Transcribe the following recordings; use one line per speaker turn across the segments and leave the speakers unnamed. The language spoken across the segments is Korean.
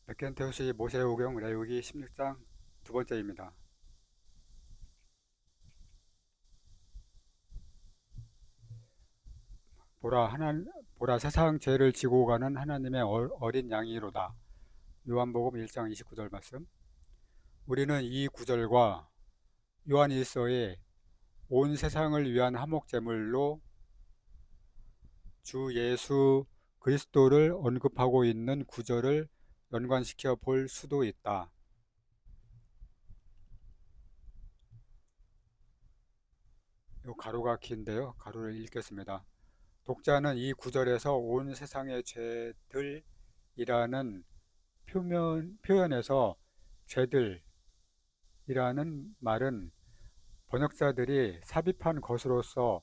백켄테오시 모세오경 레위기 16장 두 번째입니다. 보라 세상 죄를 지고 가는 하나님의 어린 양이로다. 요한복음 1장 29절 말씀. 우리는 이 구절과 요한 일서에 온 세상을 위한 화목제물로 주 예수 그리스도를 언급하고 있는 구절을 연관시켜 볼 수도 있다. 요 가로가 긴데요. 가로를 읽겠습니다. 독자는 이 구절에서 온 세상의 죄들이라는 표현에서 죄들이라는 말은 번역자들이 삽입한 것으로서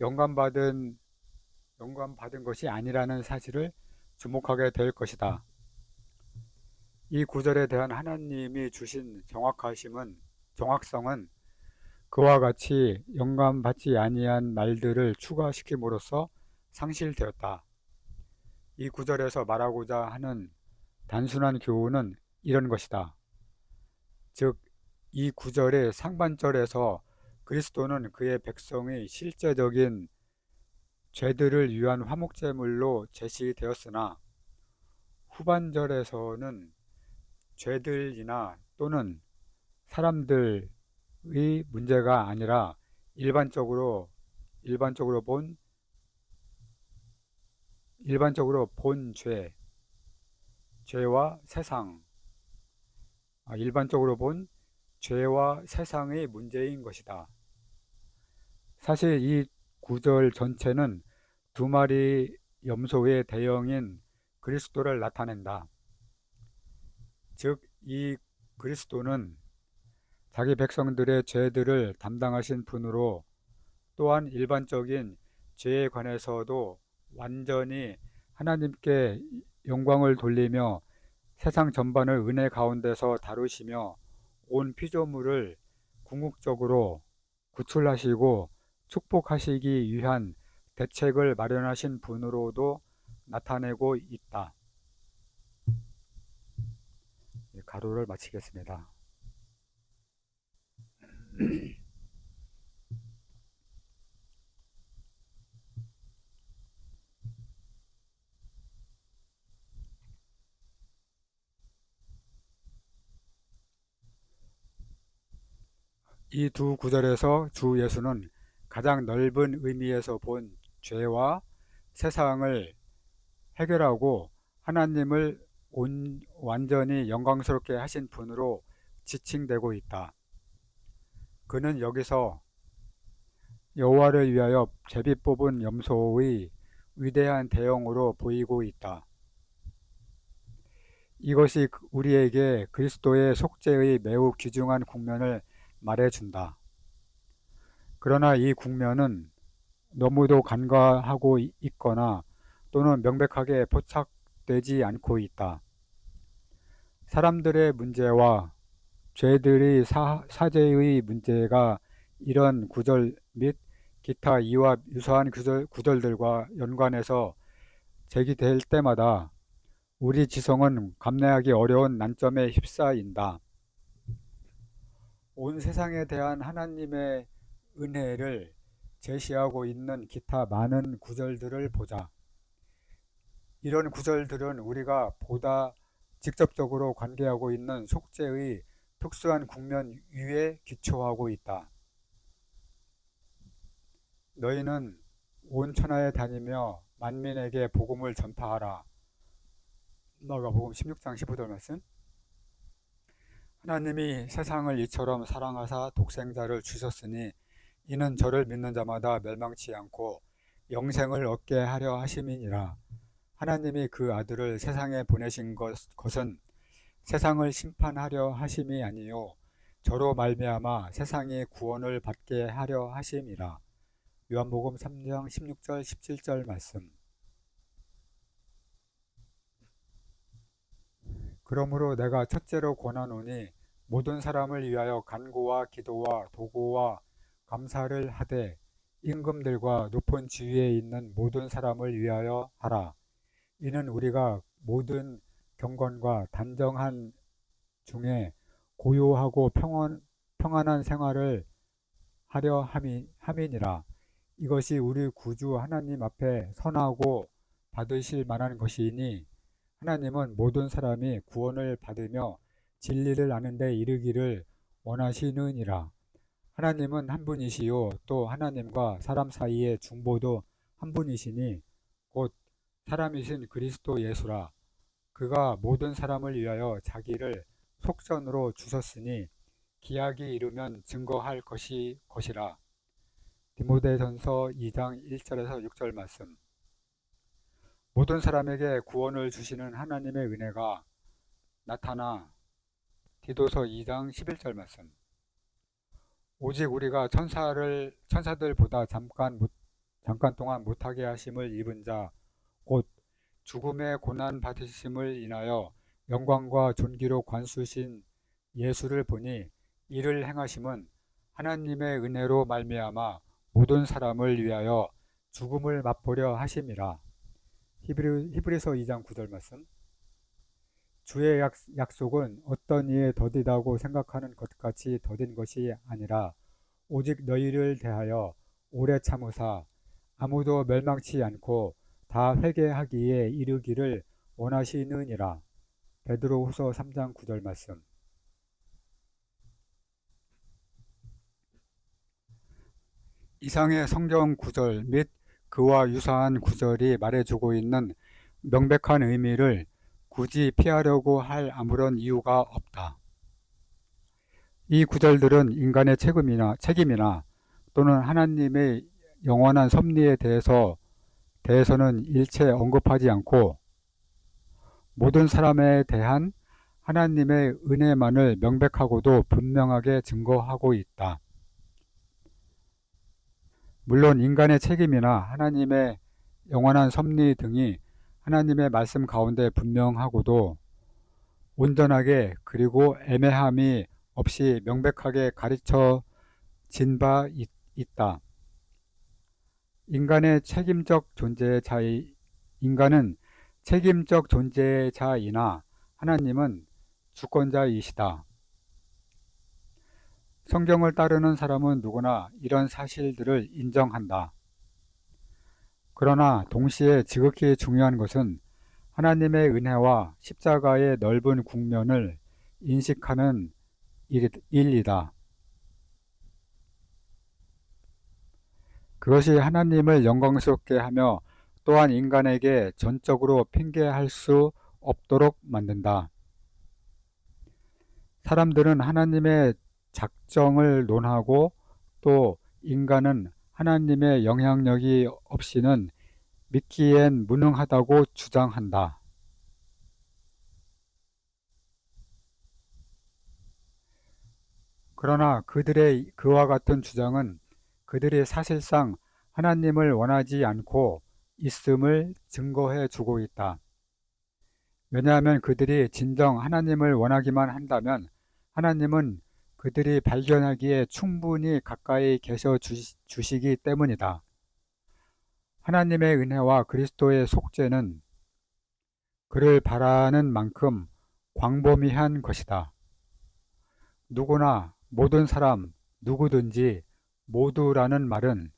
영감받은 것이 아니라는 사실을 주목하게 될 것이다. 이 구절에 대한 하나님이 주신 정확성은 그와 같이 영감받지 아니한 말들을 추가시킴으로써 상실되었다. 이 구절에서 말하고자 하는 단순한 교훈은 이런 것이다. 즉, 이 구절의 상반절에서 그리스도는 그의 백성의 실제적인 죄들을 위한 화목제물로 제시되었으나 후반절에서는 죄들이나 또는 사람들의 문제가 아니라 일반적으로 본 죄와 세상, 일반적으로 본 죄와 세상의 문제인 것이다. 사실 이 구절 전체는 두 마리 염소의 대형인 그리스도를 나타낸다. 즉, 이 그리스도는 자기 백성들의 죄들을 담당하신 분으로 또한 일반적인 죄에 관해서도 완전히 하나님께 영광을 돌리며 세상 전반을 은혜 가운데서 다루시며 온 피조물을 궁극적으로 구출하시고 축복하시기 위한 대책을 마련하신 분으로도 나타내고 있다. 가로를 마치겠습니다. 이 두 구절에서 주 예수는 가장 넓은 의미에서 본 죄와 세상을 해결하고 하나님을 완전히 영광스럽게 하신 분으로 지칭되고 있다. 그는 여기서 여호와를 위하여 제비 뽑은 염소의 위대한 대형으로 보이고 있다. 이것이 우리에게 그리스도의 속죄의 매우 귀중한 국면을 말해준다. 그러나 이 국면은 너무도 간과하고 있거나 또는 명백하게 포착되지 않고 있다. 사람들의 문제와 죄들의 사죄의 문제가 이런 구절 및 기타 이와 유사한 구절들과 연관해서 제기될 때마다 우리 지성은 감내하기 어려운 난점에 휩싸인다. 온 세상에 대한 하나님의 은혜를 제시하고 있는 기타 많은 구절들을 보자. 이런 구절들은 우리가 보다 직접적으로 관계하고 있는 속죄의 특수한 국면 위에 기초하고 있다. 너희는 온 천하에 다니며 만민에게 복음을 전파하라. 마가복음 16장 15절 말씀. 하나님이 세상을 이처럼 사랑하사 독생자를 주셨으니 이는 저를 믿는 자마다 멸망치 않고 영생을 얻게 하려 하심이니라. 하나님이 그 아들을 세상에 보내신 것은 세상을 심판하려 하심이 아니요 저로 말미암아 세상이 구원을 받게 하려 하심이라. 요한복음 3장 16절 17절 말씀. 그러므로 내가 첫째로 권하노니 모든 사람을 위하여 간구와 기도와 도구와 감사를 하되 임금들과 높은 지위에 있는 모든 사람을 위하여 하라. 이는 우리가 모든 경건과 단정한 중에 고요하고 평안한 생활을 하려 함이니라. 이것이 우리 구주 하나님 앞에 선하고 받으실 만한 것이니 하나님은 모든 사람이 구원을 받으며 진리를 아는 데 이르기를 원하시느니라. 하나님은 한 분이시요 또 하나님과 사람 사이의 중보도 한 분이시니 곧 사람이신 그리스도 예수라. 그가 모든 사람을 위하여 자기를 속전으로 주셨으니 기약이 이르면 증거할 것이라. 디모데전서 2장 1절에서 6절 말씀. 모든 사람에게 구원을 주시는 하나님의 은혜가 나타나 디도서 2장 11절 말씀. 오직 우리가 천사들보다 잠깐 동안 못하게 하심을 입은 자 곧 죽음의 고난 받으심을 인하여 영광과 존귀로 관수신 예수를 보니 이를 행하심은 하나님의 은혜로 말미암아 모든 사람을 위하여 죽음을 맛보려 하심이라. 히브리서 2장 9절 말씀. 주의 약속은 어떤 이에 더디다고 생각하는 것 같이 더딘 것이 아니라 오직 너희를 대하여 오래 참으사 아무도 멸망치 않고 다 회개하기에 이르기를 원하시느니라. 베드로후서 3장 9절 말씀. 이상의 성경 구절 및 그와 유사한 구절이 말해주고 있는 명백한 의미를 굳이 피하려고 할 아무런 이유가 없다. 이 구절들은 인간의 책임이나 또는 하나님의 영원한 섭리에 대해서는 일체 언급하지 않고 모든 사람에 대한 하나님의 은혜만을 명백하고도 분명하게 증거하고 있다. 물론 인간의 책임이나 하나님의 영원한 섭리 등이 하나님의 말씀 가운데 분명하고도 온전하게 그리고 애매함이 없이 명백하게 가르쳐진 바 있다. 인간은 책임적 존재자이나 하나님은 주권자이시다. 성경을 따르는 사람은 누구나 이런 사실들을 인정한다. 그러나 동시에 지극히 중요한 것은 하나님의 은혜와 십자가의 넓은 국면을 인식하는 일이다. 그것이 하나님을 영광스럽게 하며 또한 인간에게 전적으로 핑계할 수 없도록 만든다. 사람들은 하나님의 작정을 논하고 또 인간은 하나님의 영향력이 없이는 믿기엔 무능하다고 주장한다. 그러나 그와 같은 주장은 그들이 사실상 하나님을 원하지 않고 있음을 증거해 주고 있다. 왜냐하면 그들이 진정 하나님을 원하기만 한다면 하나님은 그들이 발견하기에 충분히 가까이 계셔 주시기 때문이다. 하나님의 은혜와 그리스도의 속죄는 그를 바라는 만큼 광범위한 것이다. 누구나, 모든 사람, 누구든지, 모두라는 말은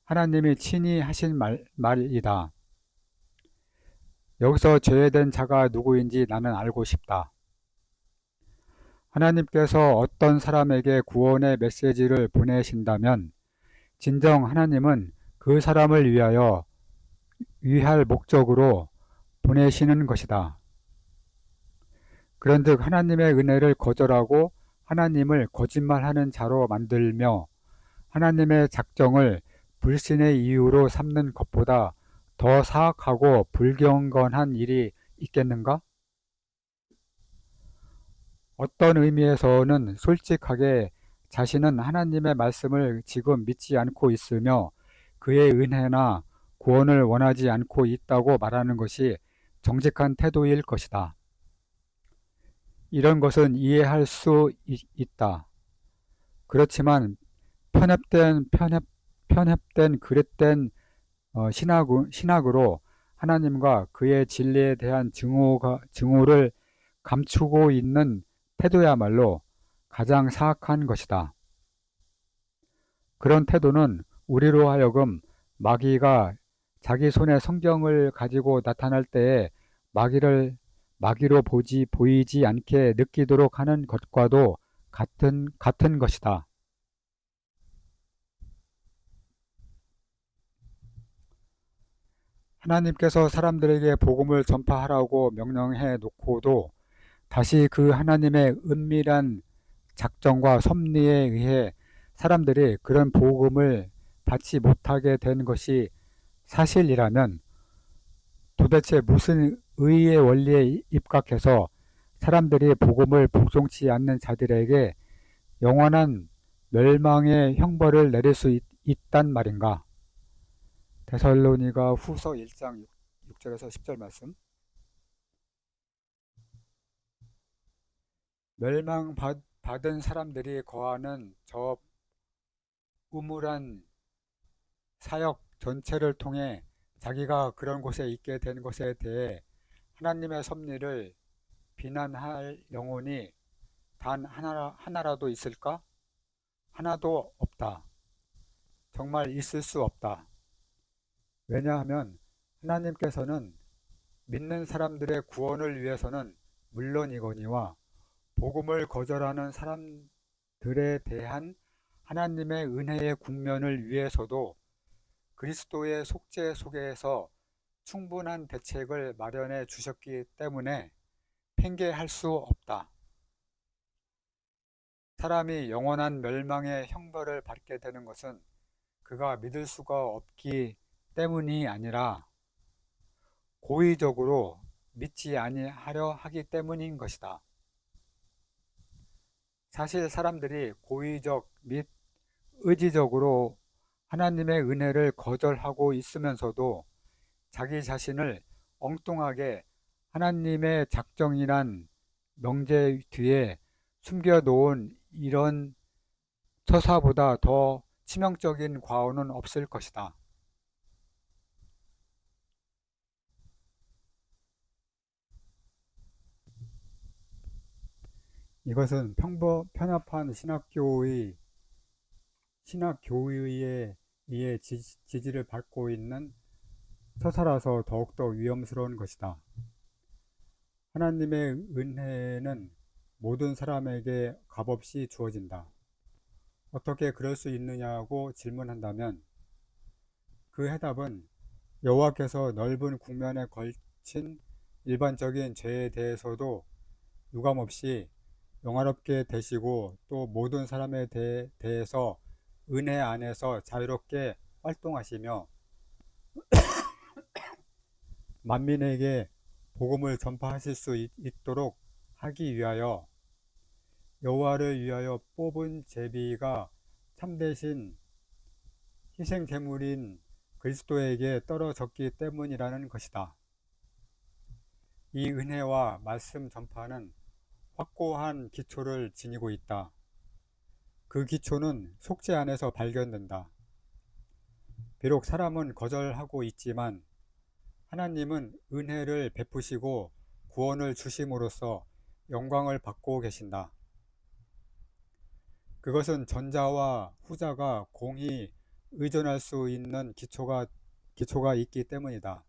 하나님이 친히 하신 말이다. 여기서 죄된 자가 누구인지 나는 알고 싶다. 하나님께서 어떤 사람에게 구원의 메시지를 보내신다면 진정 하나님은 그 사람을 위할 목적으로 보내시는 것이다. 그런즉 하나님의 은혜를 거절하고 하나님을 거짓말하는 자로 만들며 하나님의 작정을 불신의 이유로 삼는 것보다 더 사악하고 불경건한 일이 있겠는가? 어떤 의미에서는 솔직하게 자신은 하나님의 말씀을 지금 믿지 않고 있으며 그의 은혜나 구원을 원하지 않고 있다고 말하는 것이 정직한 태도일 것이다. 이런 것은 이해할 수 있다. 그렇지만 편협된 그릇된 신학으로 하나님과 그의 진리에 대한 증오를 감추고 있는 태도야말로 가장 사악한 것이다. 그런 태도는 우리로 하여금 마귀가 자기 손에 성경을 가지고 나타날 때에 마귀로 보이지 않게 느끼도록 하는 것과도 같은 것이다. 하나님께서 사람들에게 복음을 전파하라고 명령해 놓고도 다시 그 하나님의 은밀한 작정과 섭리에 의해 사람들이 그런 복음을 받지 못하게 된 것이 사실이라면 도대체 무슨 의의 원리에 입각해서 사람들이 복음을 복종치 않는 자들에게 영원한 멸망의 형벌을 내릴 수 있단 말인가? 데살로니가 후서 1장 6절에서 10절 말씀. 멸망받은 사람들이 거하는 저 우물한 사역 전체를 통해 자기가 그런 곳에 있게 된 것에 대해 하나님의 섭리를 비난할 영혼이 단 하나라도 있을까? 하나도 없다. 정말 있을 수 없다. 왜냐하면 하나님께서는 믿는 사람들의 구원을 위해서는 물론이거니와 복음을 거절하는 사람들에 대한 하나님의 은혜의 국면을 위해서도 그리스도의 속죄 속에서 충분한 대책을 마련해 주셨기 때문에 핑계할 수 없다. 사람이 영원한 멸망의 형벌을 받게 되는 것은 그가 믿을 수가 없기 때문이 아니라 고의적으로 믿지 아니하려 하기 때문인 것이다. 사실 사람들이 고의적 및 의지적으로 하나님의 은혜를 거절하고 있으면서도 자기 자신을 엉뚱하게 하나님의 작정이란 명제 뒤에 숨겨놓은 이런 처사보다 더 치명적인 과오는 없을 것이다. 이것은 편협한 신학교의에 의해 지지를 받고 있는 처사라서 더욱더 위험스러운 것이다. 하나님의 은혜는 모든 사람에게 값없이 주어진다. 어떻게 그럴 수 있느냐고 질문한다면 그 해답은 여호와께서 넓은 국면에 걸친 일반적인 죄에 대해서도 유감없이 영화롭게 되시고 또 모든 사람에 대해서 은혜 안에서 자유롭게 활동하시며 만민에게 복음을 전파하실 수 있도록 하기 위하여 여호와를 위하여 뽑은 제비가 참되신 희생 제물인 그리스도에게 떨어졌기 때문이라는 것이다. 이 은혜와 말씀 전파는 확고한 기초를 지니고 있다. 그 기초는 속죄 안에서 발견된다. 비록 사람은 거절하고 있지만 하나님은 은혜를 베푸시고 구원을 주심으로써 영광을 받고 계신다. 그것은 전자와 후자가 공히 의존할 수 있는 기초가 있기 때문이다.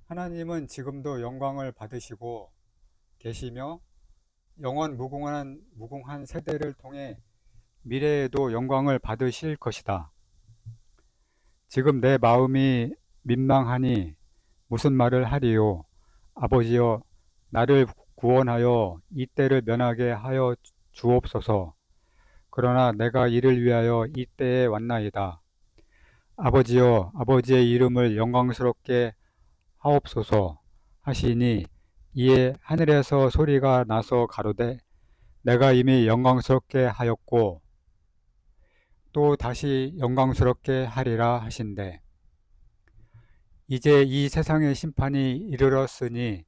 하나님은 지금도 영광을 받으시고 계시며 영원 무궁한 세대를 통해 미래에도 영광을 받으실 것이다. 지금 내 마음이 민망하니 무슨 말을 하리요? 아버지여, 나를 구원하여 이 때를 면하게 하여 주옵소서. 그러나 내가 이를 위하여 이 때에 왔나이다. 아버지여, 아버지의 이름을 영광스럽게 하옵소서 하시니 이에 하늘에서 소리가 나서 가로되 내가 이미 영광스럽게 하였고 또 다시 영광스럽게 하리라 하신대. 이제 이 세상의 심판이 이르렀으니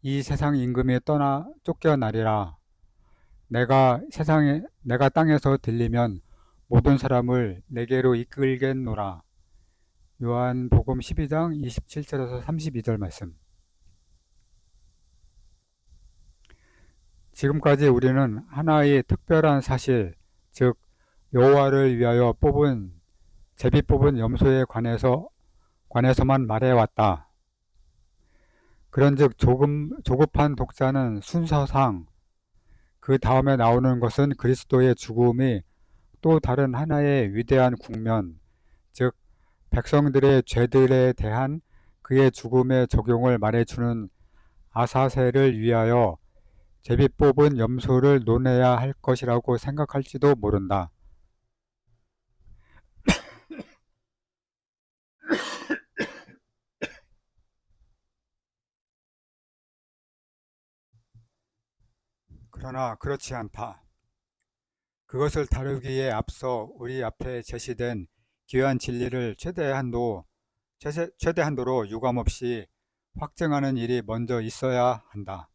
이 세상 임금이 쫓겨나리라. 내가 땅에서 들리면 모든 사람을 내게로 이끌겠노라. 요한복음 12장 27절에서 32절 말씀. 지금까지 우리는 하나의 특별한 사실, 즉 여호와를 위하여 제비 뽑은 염소에 관해서만 말해왔다. 그런즉 조급한 독자는 순서상 그 다음에 나오는 것은 그리스도의 죽음이 또 다른 하나의 위대한 국면, 즉 백성들의 죄들에 대한 그의 죽음의 적용을 말해주는 아사세를 위하여 제비 뽑은 염소를 논해야 할 것이라고 생각할지도 모른다. 그러나 그렇지 않다. 그것을 다루기에 앞서 우리 앞에 제시된 귀한 진리를 최대한도로 유감없이 확증하는 일이 먼저 있어야 한다.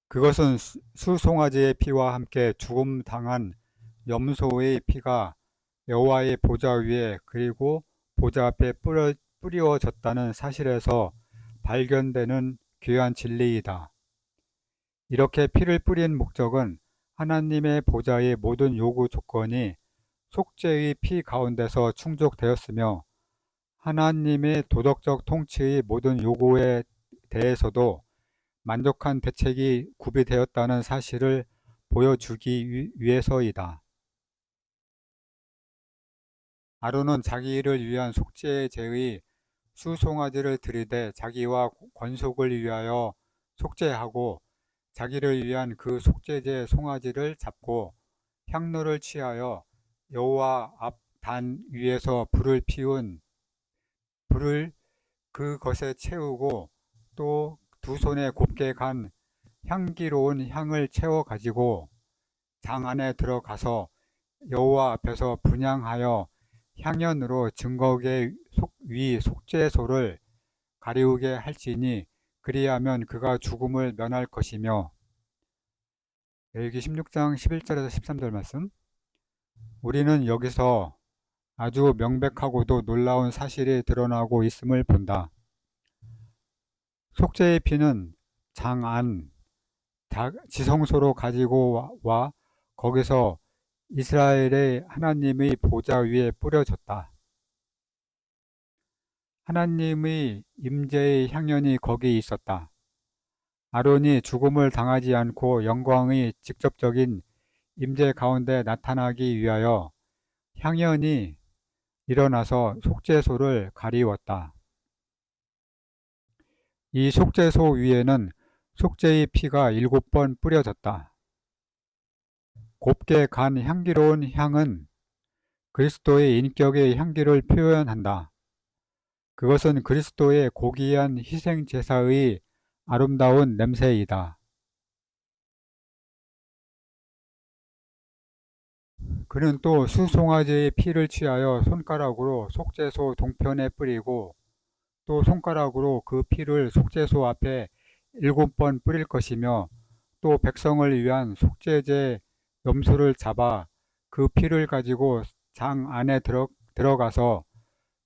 그것은 수송아지의 피와 함께 죽음 당한 염소의 피가 여호와의 보좌 위에 그리고 보좌 앞에 뿌리워졌다는 사실에서 발견되는 귀한 진리이다. 이렇게 피를 뿌린 목적은 하나님의 보좌의 모든 요구 조건이 속죄의 피 가운데서 충족되었으며 하나님의 도덕적 통치의 모든 요구에 대해서도 만족한 대책이 구비되었다는 사실을 보여주기 위해서이다. 아론은 자기를 위한 속죄제의 수송아지를 들이대 자기와 권속을 위하여 속죄하고 자기를 위한 그 속죄제 송아지를 잡고 향로를 취하여 여호와 앞 단 위에서 불을 그것에 채우고 또 두 손에 곱게 간 향기로운 향을 채워 가지고 장 안에 들어가서 여호와 앞에서 분향하여 향연으로 증거계 위 속죄소를 가리우게 할지니 그리하면 그가 죽음을 면할 것이며. 레위기 16장 11절에서 13절 말씀. 우리는 여기서 아주 명백하고도 놀라운 사실이 드러나고 있음을 본다. 속죄의 피는 장 안 지성소로 가지고 와 거기서 이스라엘의 하나님의 보좌 위에 뿌려졌다. 하나님의 임재의 향연이 거기 있었다. 아론이 죽음을 당하지 않고 영광의 직접적인 임재 가운데 나타나기 위하여 향연이 일어나서 속죄소를 가리웠다. 이 속죄소 위에는 속죄의 피가 7번 뿌려졌다. 곱게 간 향기로운 향은 그리스도의 인격의 향기를 표현한다. 그것은 그리스도의 고귀한 희생제사의 아름다운 냄새이다. 그는 또 수송아지의 피를 취하여 손가락으로 속죄소 동편에 뿌리고 또 손가락으로 그 피를 속죄소 앞에 7번 뿌릴 것이며 또 백성을 위한 속죄제 염소를 잡아 그 피를 가지고 장 안에 들어가서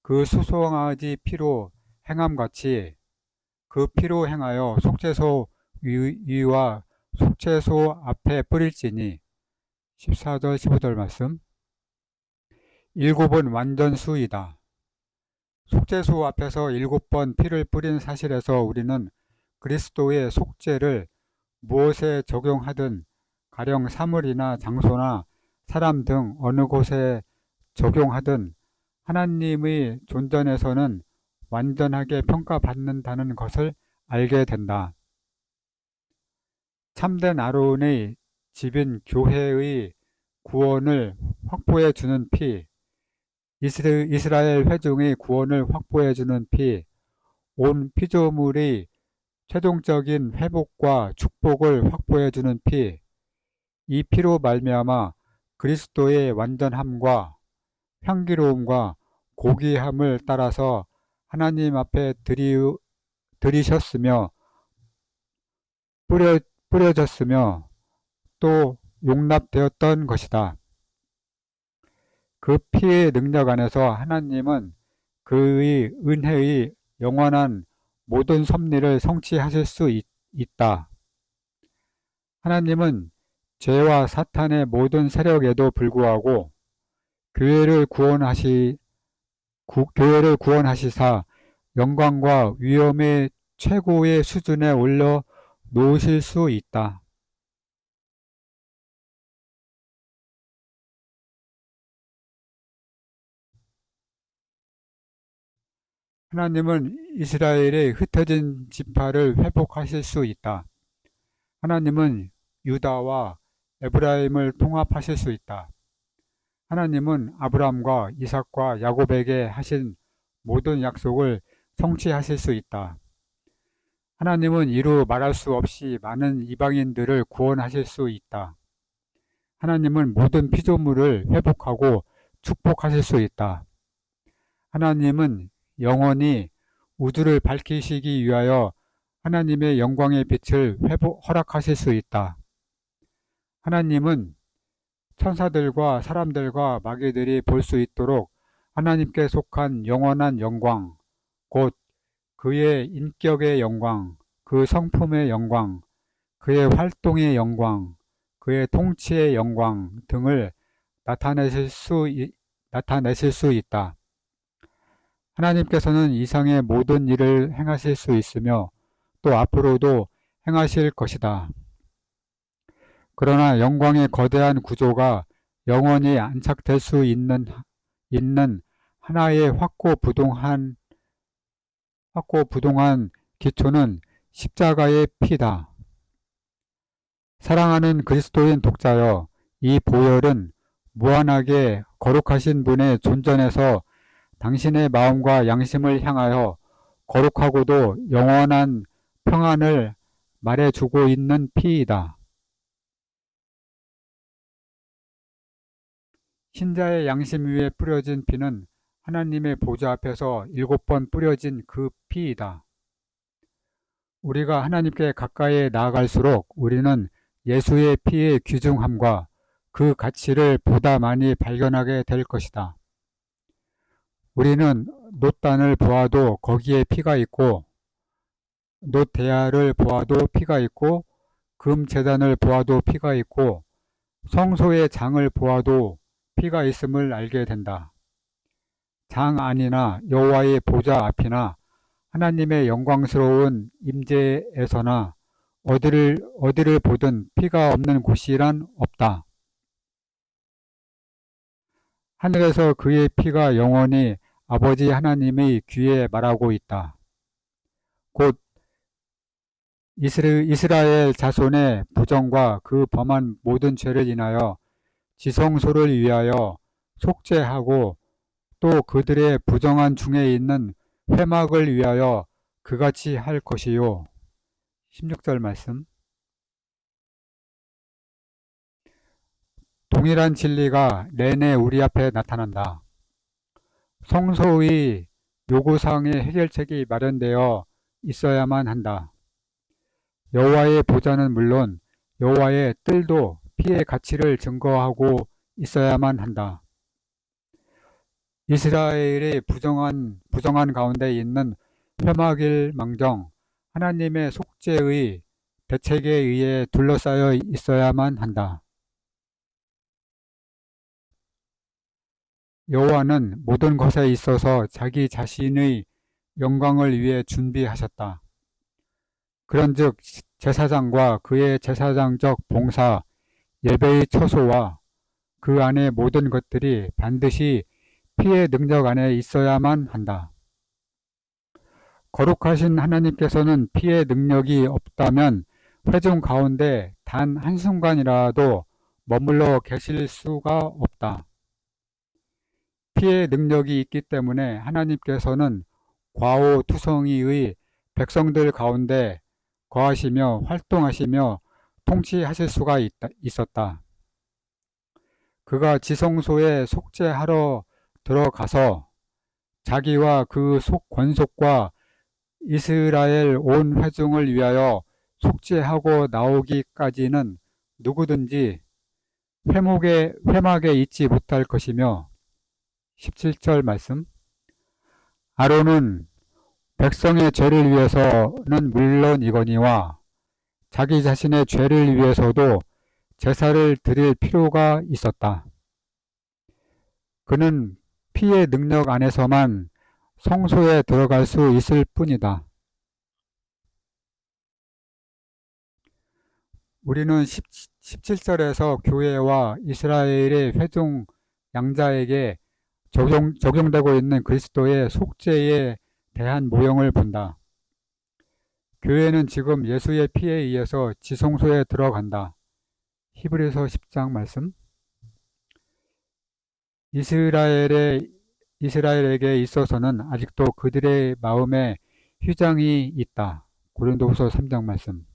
그 수송아지 피로 행함같이 그 피로 행하여 속죄소 위와 속죄소 앞에 뿌릴지니. 14절 15절 말씀. 7은 완전수이다. 속죄소 앞에서 7번 피를 뿌린 사실에서 우리는 그리스도의 속죄를 무엇에 적용하든 가령 사물이나 장소나 사람 등 어느 곳에 적용하든 하나님의 존전에서는 완전하게 평가받는다는 것을 알게 된다. 참된 아론의 집인 교회의 구원을 확보해 주는 피, 이스라엘 회중의 구원을 확보해 주는 피, 온 피조물의 최종적인 회복과 축복을 확보해 주는 피, 이 피로 말미암아 그리스도의 완전함과 향기로움과 고귀함을 따라서 하나님 앞에 드리셨으며 뿌려졌으며 또 용납되었던 것이다. 그 피의 능력 안에서 하나님은 그의 은혜의 영원한 모든 섭리를 성취하실 수 있다. 하나님은 죄와 사탄의 모든 세력에도 불구하고 교회를 구원하시사 영광과 위엄의 최고의 수준에 올려 놓으실 수 있다. 하나님은 이스라엘의 흩어진 지파를 회복하실 수 있다. 하나님은 유다와 에브라임을 통합하실 수 있다. 하나님은 아브라함과 이삭과 야곱에게 하신 모든 약속을 성취하실 수 있다. 하나님은 이루 말할 수 없이 많은 이방인들을 구원하실 수 있다. 하나님은 모든 피조물을 회복하고 축복하실 수 있다. 하나님은 영원히 우주를 밝히시기 위하여 하나님의 영광의 빛을 허락하실 수 있다. 하나님은 천사들과 사람들과 마귀들이 볼 수 있도록 하나님께 속한 영원한 영광, 곧 그의 인격의 영광, 그 성품의 영광, 그의 활동의 영광, 그의 통치의 영광 등을 나타내실 수 있다. 하나님께서는 이상의 모든 일을 행하실 수 있으며 또 앞으로도 행하실 것이다. 그러나 영광의 거대한 구조가 영원히 안착될 수 있는 하나의 확고부동한 기초는 십자가의 피다. 사랑하는 그리스도인 독자여, 이 보혈은 무한하게 거룩하신 분의 존전에서 당신의 마음과 양심을 향하여 거룩하고도 영원한 평안을 말해주고 있는 피이다. 신자의 양심 위에 뿌려진 피는 하나님의 보좌 앞에서 7번 뿌려진 그 피이다. 우리가 하나님께 가까이 나아갈수록 우리는 예수의 피의 귀중함과 그 가치를 보다 많이 발견하게 될 것이다. 우리는 놋단을 보아도 거기에 피가 있고, 놋대야를 보아도 피가 있고, 금제단을 보아도 피가 있고, 성소의 장을 보아도 피가 있음을 알게 된다. 장 안이나 여호와의 보좌 앞이나 하나님의 영광스러운 임재에서나 어디를 보든 피가 없는 곳이란 없다. 하늘에서 그의 피가 영원히 아버지 하나님의 귀에 말하고 있다. 곧 이스라엘 자손의 부정과 그 범한 모든 죄를 인하여 지성소를 위하여 속죄하고 또 그들의 부정한 중에 있는 회막을 위하여 그같이 할 것이요. 16절 말씀. 동일한 진리가 내내 우리 앞에 나타난다. 성소의 요구사항의 해결책이 마련되어 있어야만 한다. 여호와의 보좌는 물론 여호와의 뜰도 피의 가치를 증거하고 있어야만 한다. 이스라엘의 부정한 가운데 있는 회막일망정 하나님의 속죄의 대책에 의해 둘러싸여 있어야만 한다. 여호와는 모든 것에 있어서 자기 자신의 영광을 위해 준비하셨다. 그런즉 제사장과 그의 제사장적 봉사, 예배의 처소와 그 안의 모든 것들이 반드시 피의 능력 안에 있어야만 한다. 거룩하신 하나님께서는 피의 능력이 없다면 회중 가운데 단 한순간이라도 머물러 계실 수가 없다. 피의 능력이 있기 때문에 하나님께서는 과오투성이의 백성들 가운데 거하시며 활동하시며 통치하실 수가 있었다. 그가 지성소에 속죄하러 들어가서 자기와 그 권속과 이스라엘 온 회중을 위하여 속죄하고 나오기까지는 누구든지 회막에 있지 못할 것이며 17절 말씀. 아론은 백성의 죄를 위해서는 물론이거니와 자기 자신의 죄를 위해서도 제사를 드릴 필요가 있었다. 그는 피의 능력 안에서만 성소에 들어갈 수 있을 뿐이다. 우리는 17절에서 교회와 이스라엘의 회중 양자에게 적용되고 있는 그리스도의 속죄에 대한 모형을 본다. 교회는 지금 예수의 피에 의해서 지성소에 들어간다. 히브리서 10장 말씀. 이스라엘에게 있어서는 아직도 그들의 마음에 휘장이 있다. 고린도후서 3장 말씀.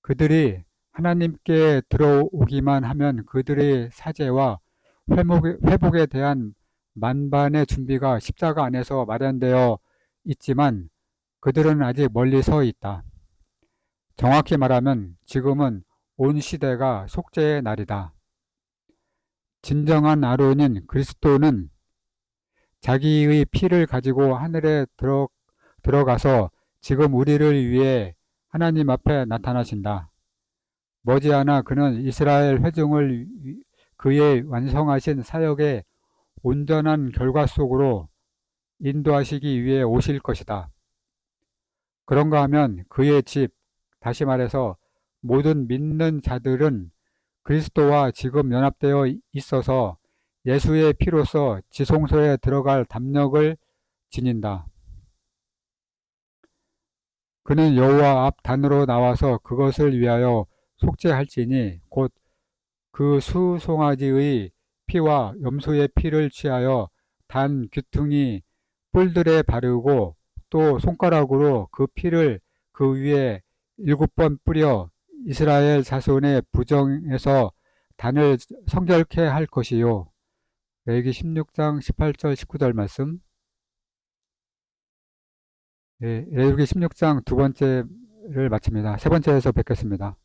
그들이 하나님께 들어오기만 하면 그들의 사죄와 회복에 대한 만반의 준비가 십자가 안에서 마련되어 있지만 그들은 아직 멀리 서 있다. 정확히 말하면 지금은 온 시대가 속죄의 날이다. 진정한 아론인 그리스도는 자기의 피를 가지고 하늘에 들어가서 지금 우리를 위해 하나님 앞에 나타나신다. 머지않아 그는 이스라엘 회중을 그의 완성하신 사역의 온전한 결과 속으로 인도하시기 위해 오실 것이다. 그런가 하면 그의 집, 다시 말해서 모든 믿는 자들은 그리스도와 지금 연합되어 있어서 예수의 피로서 지성소에 들어갈 담력을 지닌다. 그는 여호와 앞 단으로 나와서 그것을 위하여 속죄할지니 곧 그 수송아지의 피와 염소의 피를 취하여 단 귀퉁이 뿔들에 바르고 또 손가락으로 그 피를 그 위에 7번 뿌려 이스라엘 자손의 부정에서 단을 성결케 할 것이요. 레위기 16장 18절 19절 말씀. 레위기 16장 두 번째를 마칩니다. 세 번째에서 뵙겠습니다.